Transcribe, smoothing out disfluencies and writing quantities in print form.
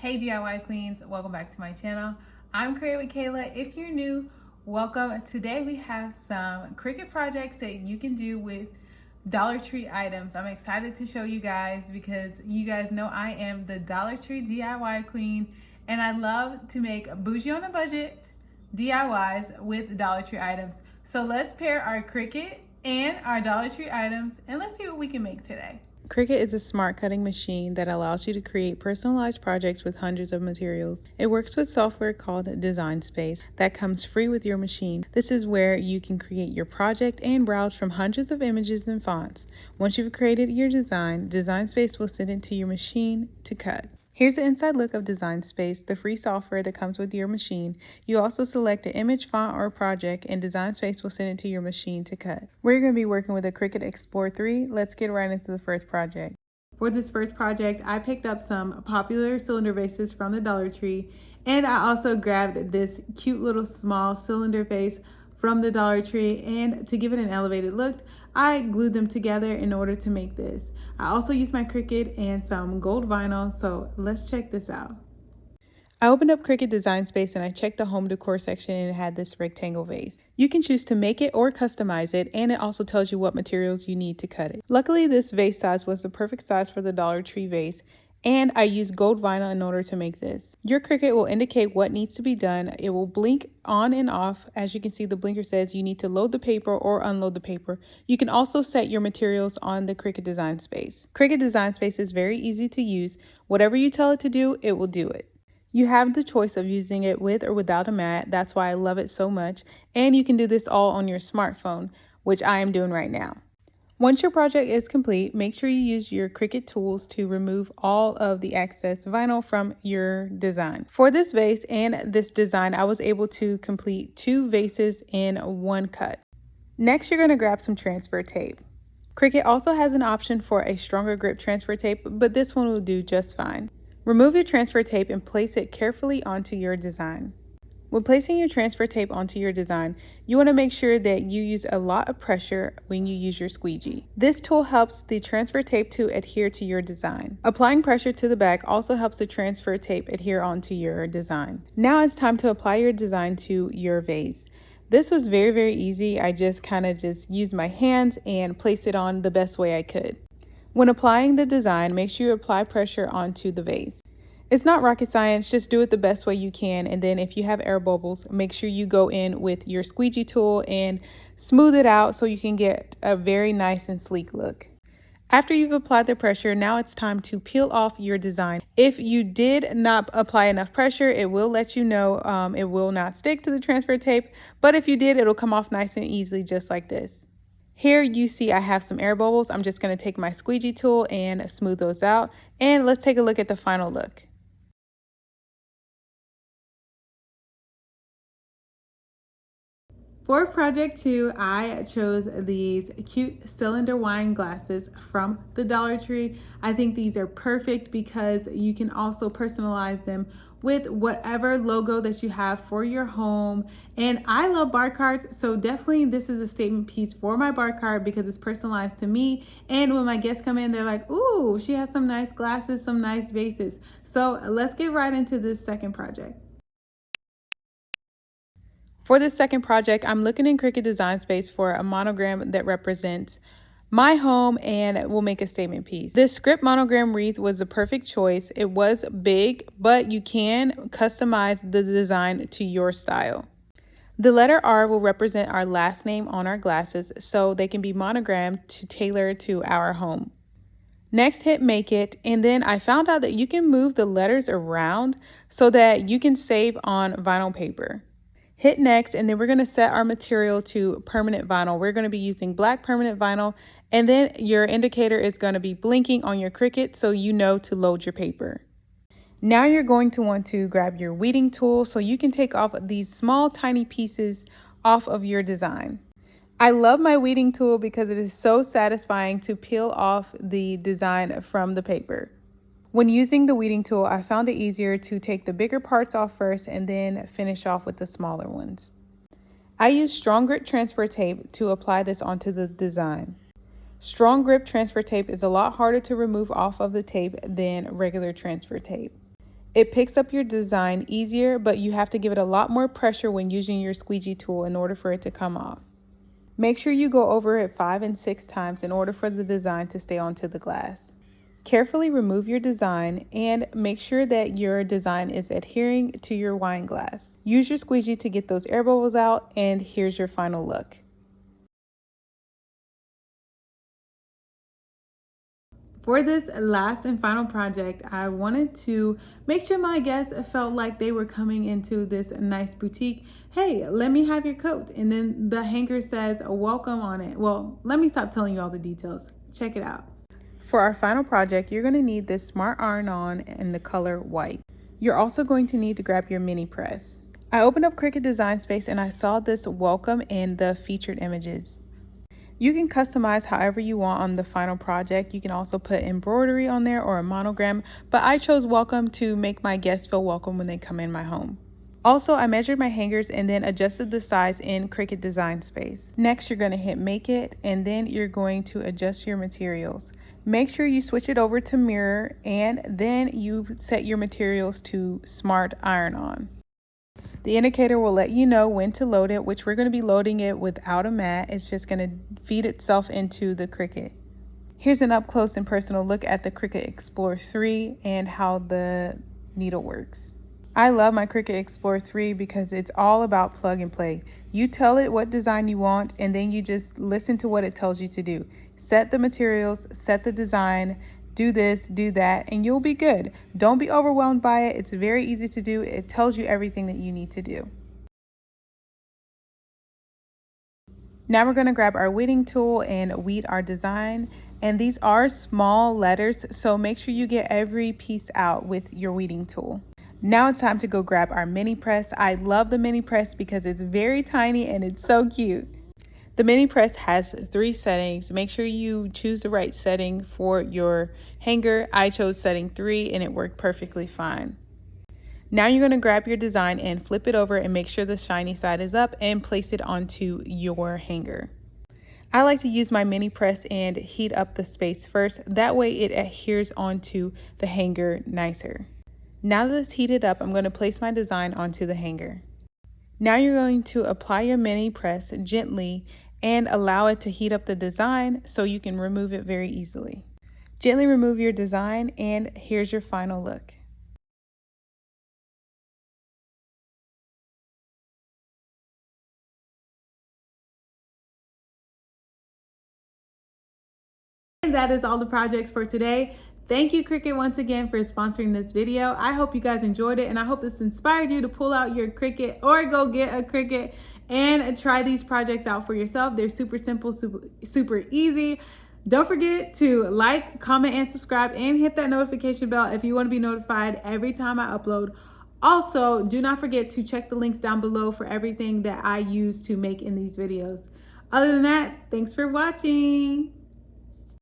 Hey DIY Queens, welcome back to my channel. I'm Create with Kayla. If you're new, welcome. Today we have some Cricut projects that you can do with Dollar Tree items. I'm excited to show you guys because you guys know I am the Dollar Tree DIY queen and I love to make bougie on a budget DIYs with Dollar Tree items. So let's pair our Cricut and our Dollar Tree items and let's see what we can make today. Cricut is a smart cutting machine that allows you to create personalized projects with hundreds of materials. It works with software called Design Space that comes free with your machine. This is where you can create your project and browse from hundreds of images and fonts. Once you've created your design, Design Space will send it to your machine to cut. Here's the inside look of Design Space, the free software that comes with your machine. You also select an image, font, or project, and Design Space will send it to your machine to cut. We're going to be working with a Cricut Explore 3. Let's get right into the first project. For this first project, I picked up some popular cylinder vases from the Dollar Tree, and I also grabbed this cute little small cylinder vase from the Dollar Tree, and to give it an elevated look, I glued them together in order to make this. I also used my Cricut and some gold vinyl, so let's check this out. I opened up Cricut Design Space and I checked the home decor section and it had this rectangle vase. You can choose to make it or customize it, and it also tells you what materials you need to cut it. Luckily, this vase size was the perfect size for the Dollar Tree vase, and I used gold vinyl in order to make this. Your Cricut will indicate what needs to be done. It will blink on and off. As you can see, the blinker says you need to load the paper or unload the paper. You can also set your materials on the Cricut Design Space. Cricut Design Space is very easy to use. Whatever you tell it to do, it will do it. You have the choice of using it with or without a mat. That's why I love it so much. And you can do this all on your smartphone, which I am doing right now. Once your project is complete, make sure you use your Cricut tools to remove all of the excess vinyl from your design. For this vase and this design, I was able to complete 2 vases in one cut. Next, you're going to grab some transfer tape. Cricut also has an option for a stronger grip transfer tape, but this one will do just fine. Remove your transfer tape and place it carefully onto your design. When placing your transfer tape onto your design, you want to make sure that you use a lot of pressure when you use your squeegee. This tool helps the transfer tape to adhere to your design. Applying pressure to the back also helps the transfer tape adhere onto your design. Now it's time to apply your design to your vase. This was very easy. I just used my hands and placed it on the best way I could. When applying the design, make sure you apply pressure onto the vase. It's not rocket science, just do it the best way you can, and then if you have air bubbles, make sure you go in with your squeegee tool and smooth it out so you can get a very nice and sleek look. After you've applied the pressure, now it's time to peel off your design. If you did not apply enough pressure, it will let you know. It will not stick to the transfer tape, but if you did, it'll come off nice and easily just like this. Here you see I have some air bubbles. I'm just going to take my squeegee tool and smooth those out, and let's take a look at the final look. For project 2, I chose these cute cylinder wine glasses from the Dollar Tree. I think these are perfect because you can also personalize them with whatever logo that you have for your home. And I love bar cards, so definitely this is a statement piece for my bar card because it's personalized to me. And when my guests come in, they're like, ooh, she has some nice glasses, some nice vases. So let's get right into this second project. For this second project, I'm looking in Cricut Design Space for a monogram that represents my home and will make a statement piece. This script monogram wreath was the perfect choice. It was big, but you can customize the design to your style. The letter R will represent our last name on our glasses, so they can be monogrammed to tailor to our home. Next, hit make it, and then I found out that you can move the letters around so that you can save on vinyl paper. Hit next, and then we're going to set our material to permanent vinyl. We're going to be using black permanent vinyl, and then your indicator is going to be blinking on your Cricut so you know to load your paper. Now you're going to want to grab your weeding tool so you can take off these small tiny pieces off of your design. I love my weeding tool because it is so satisfying to peel off the design from the paper. When using the weeding tool, I found it easier to take the bigger parts off first and then finish off with the smaller ones. I use StrongGrip transfer tape to apply this onto the design. StrongGrip transfer tape is a lot harder to remove off of the tape than regular transfer tape. It picks up your design easier, but you have to give it a lot more pressure when using your squeegee tool in order for it to come off. Make sure you go over it 5 and 6 times in order for the design to stay onto the glass. Carefully remove your design and make sure that your design is adhering to your wine glass. Use your squeegee to get those air bubbles out, and here's your final look. For this last and final project, I wanted to make sure my guests felt like they were coming into this nice boutique. Hey, let me have your coat. And then the hanger says welcome on it. Well, let me stop telling you all the details. Check it out. For our final project, you're going to need this smart iron-on in the color white. You're also going to need to grab your mini press. I opened up Cricut Design Space and I saw this welcome and the featured images. You can customize however you want on the final project. You can also put embroidery on there or a monogram, but I chose welcome to make my guests feel welcome when they come in my home. Also, I measured my hangers and then adjusted the size in Cricut Design Space. Next, you're going to hit Make It, and then you're going to adjust your materials. Make sure you switch it over to Mirror, and then you set your materials to Smart Iron-On. The indicator will let you know when to load it, which we're going to be loading it without a mat. It's just going to feed itself into the Cricut. Here's an up close and personal look at the Cricut Explore 3 and how the needle works. I love my Cricut Explore 3 because it's all about plug and play. You tell it what design you want, and then you just listen to what it tells you to do. Set the materials, set the design, do this, do that, and you'll be good. Don't be overwhelmed by it. It's very easy to do. It tells you everything that you need to do. Now we're going to grab our weeding tool and weed our design. And these are small letters, so make sure you get every piece out with your weeding tool. Now it's time to go grab our mini press. I love the mini press because it's very tiny and it's so cute. The mini press has 3 settings. Make sure you choose the right setting for your hanger. I chose setting 3 and it worked perfectly fine. Now you're going to grab your design and flip it over and make sure the shiny side is up and place it onto your hanger. I like to use my mini press and heat up the space first. That way it adheres onto the hanger nicer. Now that it's heated up, I'm going to place my design onto the hanger. Now you're going to apply your mini press gently and allow it to heat up the design so you can remove it very easily. Gently remove your design, and here's your final look. And that is all the projects for today. Thank you, Cricut, once again for sponsoring this video. I hope you guys enjoyed it, and I hope this inspired you to pull out your Cricut or go get a Cricut and try these projects out for yourself. They're super simple, super easy. Don't forget to like, comment, and subscribe, and hit that notification bell if you want to be notified every time I upload. Also, do not forget to check the links down below for everything that I use to make in these videos. Other than that, thanks for watching.